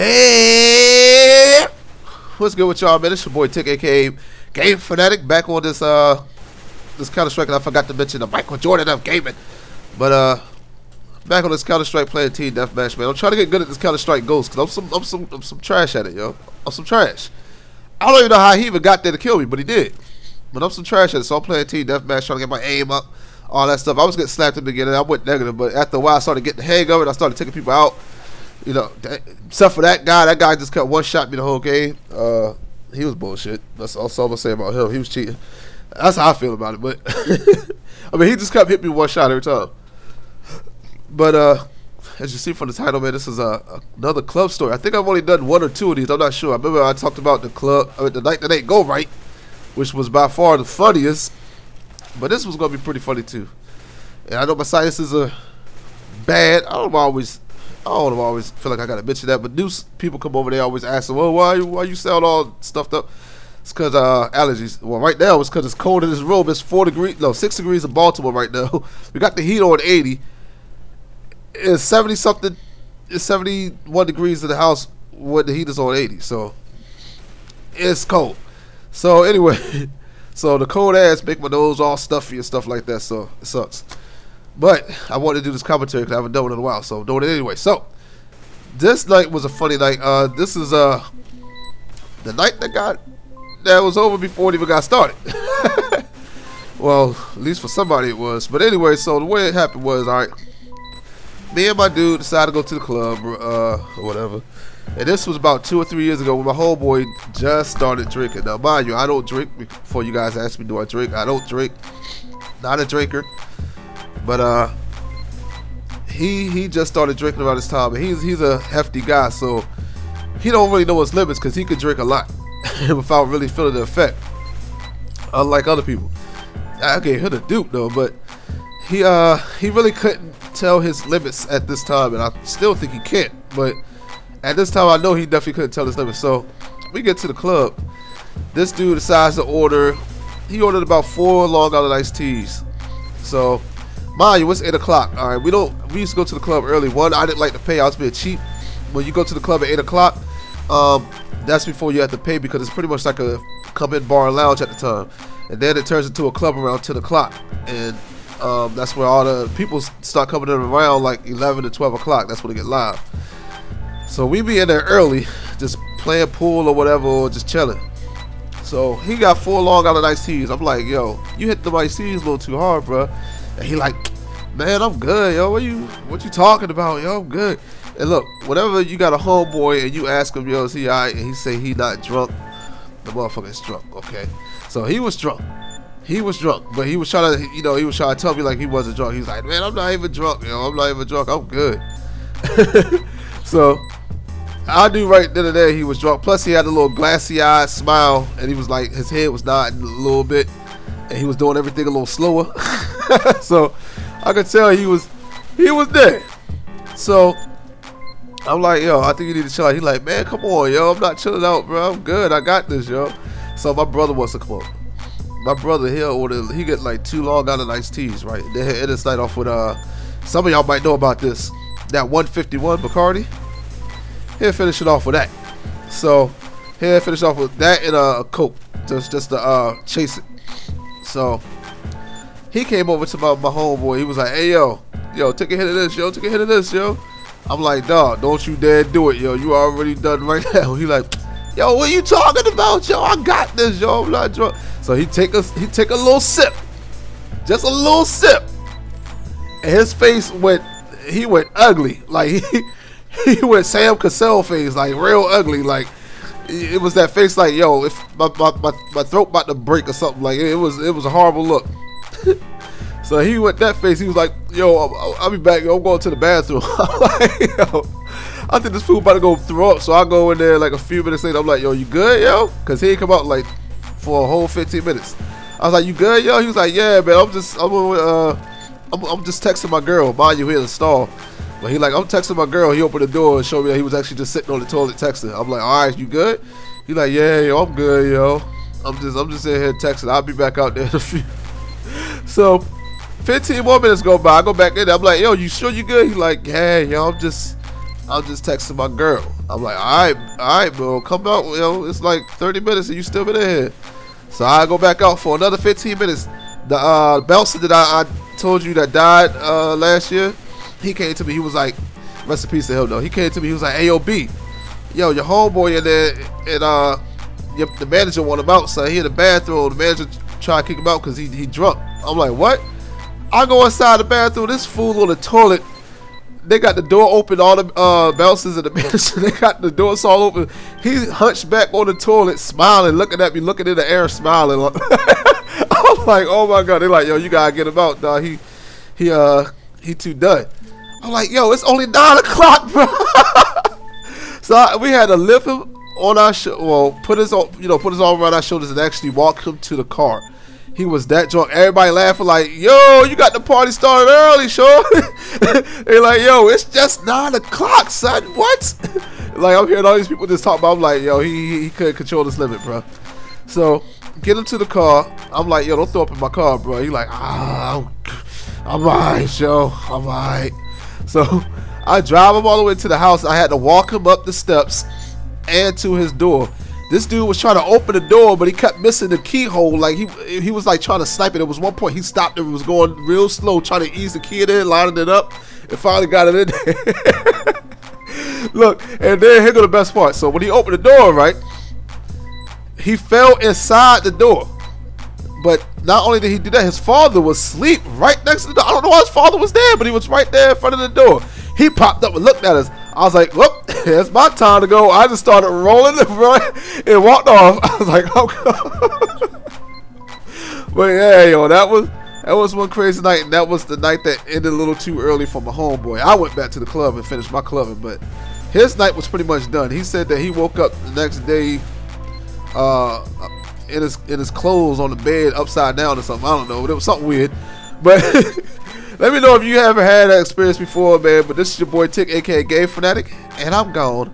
Hey, what's good with y'all, man? It's your boy Tick, aka Game Fanatic, back on this this Counter-Strike, and I forgot to mention the Michael Jordan of gaming. But back on this Counter-Strike playing team deathmatch, man. I'm trying to get good at this Counter-Strike Ghost, cause I'm some trash at it, yo. I'm some trash. I don't even know how he even got there to kill me, but he did. But I'm some trash at it, so I'm playing team deathmatch, trying to get my aim up, all that stuff. I was getting slapped in the beginning, I went negative, but after a while I started getting the hang of it. I started taking people out. You know, except for that guy just kept one shot me the whole game. He was bullshit. That's all I'm gonna say about him. He was cheating. That's how I feel about it. But I mean, he just kept hitting me one shot every time. But as you see from the title, man, this is another club story. I think I've only done one or two of these. I'm not sure. I remember I talked about the club, the night that ain't go right, which was by far the funniest. But this was gonna be pretty funny too. And I know my sinuses are bad. I don't always feel like I gotta mention that, but new people come over, they always ask them, well, why you sound all stuffed up? It's because allergies. Well, right now it's because it's cold in this room. It's 6 degrees in Baltimore right now. We got the heat on 80. It's 70 something. It's 71 degrees in the house when the heat is on 80. So it's cold. So anyway, so the cold ass make my nose all stuffy and stuff like that. So it sucks. But I wanted to do this commentary because I haven't done it in a while, so I'm doing it anyway. So this night was a funny night. This is the night that was over before it even got started. Well, at least for somebody it was. But anyway, so the way it happened was, all right, me and my dude decided to go to the club or whatever. And this was about 2 or 3 years ago when my homeboy just started drinking. Now, mind you, I don't drink. Before you guys ask me, do I drink? I don't drink. Not a drinker. But he just started drinking around this time, and he's a hefty guy, so he don't really know his limits because he could drink a lot without really feeling the effect. Unlike other people, I gave him the dupe though, but he really couldn't tell his limits at this time, and I still think he can't. But at this time, I know he definitely couldn't tell his limits. So we get to the club. This dude decides to order. He ordered about 4 Long Island iced teas. So mind you, it's 8 o'clock. All right, we used to go to the club early. One, I didn't like to pay. I was being cheap. When you go to the club at 8 o'clock, that's before you have to pay because it's pretty much like a come-in bar and lounge at the time. And then it turns into a club around 10 o'clock. And that's where all the people start coming in around like 11 to 12 o'clock. That's when they get live. So we be in there early, just playing pool or whatever, or just chilling. So he got 4 Long Island iced teas. I'm like, yo, you hit the iced teas a little too hard, bro. And he like, man, I'm good, yo. What you talking about, yo? I'm good. And look, whenever you got a homeboy and you ask him, yo, is he alright? And he say he not drunk, the motherfucker is drunk, okay? So he was drunk. He was drunk, but he was trying to, he was trying to tell me like he wasn't drunk. He was like, man, I'm not even drunk, yo. I'm not even drunk. I'm good. So I knew right then and there he was drunk. Plus he had a little glassy-eyed smile, and he was like, his head was nodding a little bit, and he was doing everything a little slower. So I could tell he was there. So I'm like, yo, I think you need to chill out. He's like, man, come on, yo, I'm not chilling out, bro. I'm good. I got this, yo. So my brother wants to come over. My brother, he get like 2 Long Island iced teas, right? They hit this night off with some of y'all might know about this. That 151 Bacardi. He'll finish it off with that. So he'll finish off with that and a Coke, just to chase it. So he came over to my homeboy. He was like, hey, yo, take a hit of this, yo. Take a hit of this, yo. I'm like, dog, don't you dare do it, yo. You already done right now. He like, yo, what you talking about, yo? I got this, yo. I'm not drunk. So he take a little sip. Just a little sip. And his face went ugly. Like he went Sam Cassell face, like real ugly. Like it was that face like, yo, if my throat about to break or something. Like it was a horrible look. So he went that face. He was like, yo, I'll be back. Yo, I'm going to the bathroom. I'm like, yo, I think this fool about to go throw up. So I go in there like a few minutes later. I'm like, yo, you good, yo? Cause he ain't come out like for a whole 15 minutes. I was like, you good, yo? He was like, yeah, man. I'm just texting my girl. Mind you, he in the stall. But he like, I'm texting my girl. He opened the door and showed me that he was actually just sitting on the toilet texting. I'm like, all right, you good? He like, yeah, yo, I'm good, yo. I'm just sitting here texting. I'll be back out there in a few. So 15 more minutes go by. I go back in there. I'm like, yo, you sure you good? He like, yeah, yo, I'm just texting my girl. I'm like, all right, bro, come out. You know, it's like 30 minutes and you still been in here. So I go back out for another 15 minutes. The bouncer that I told you that died last year, he came to me. He was like, rest in peace to him though. He came to me. He was like, hey, yo, B, yo, your homeboy in there, and the manager want him out. So he in the bathroom. The manager tried to kick him out because he drunk. I'm like, what? I go inside the bathroom. This fool on the toilet. They got the door open. All the bouncers and the manager, they got the doors all open. He hunched back on the toilet, smiling, looking at me, looking in the air, smiling. I'm like, oh my god. They're like, yo, you gotta get him out, dog. He too done. I'm like, yo, it's only 9 o'clock, bro. So we had to lift him on our put his arm around our shoulders and actually walk him to the car. He was that drunk. Everybody laughing like, yo, you got the party started early, sure. They're like, yo, it's just 9 o'clock, son. What? Like, I'm hearing all these people just talk about. I'm like, yo, he couldn't control this limit, bro. So get him to the car. I'm like, yo, don't throw up in my car, bro. He like, I'm alright, yo, I'm alright. So I drive him all the way to the house. I had to walk him up the steps and to his door. This dude was trying to open the door, but he kept missing the keyhole. Like he was like trying to snipe it. There was one point he stopped and was going real slow, trying to ease the key in, lining it up, and finally got it in there. Look, and then here go the best part. So when he opened the door, right, he fell inside the door. But not only did he do that, his father was asleep right next to the door. I don't know why his father was there, but he was right there in front of the door. He popped up and looked at us. I was like, whoop, it's my time to go. I just started rolling and walked off. I was like, oh god. But yeah, yo, that was one crazy night, and that was the night that ended a little too early for my homeboy. I went back to the club and finished my clubbing, but his night was pretty much done. He said that he woke up the next day in his clothes on the bed upside down or something. I don't know. It was something weird. But let me know if you haven't had that experience before, man. But this is your boy Tick, aka Game Fanatic, and I'm gone.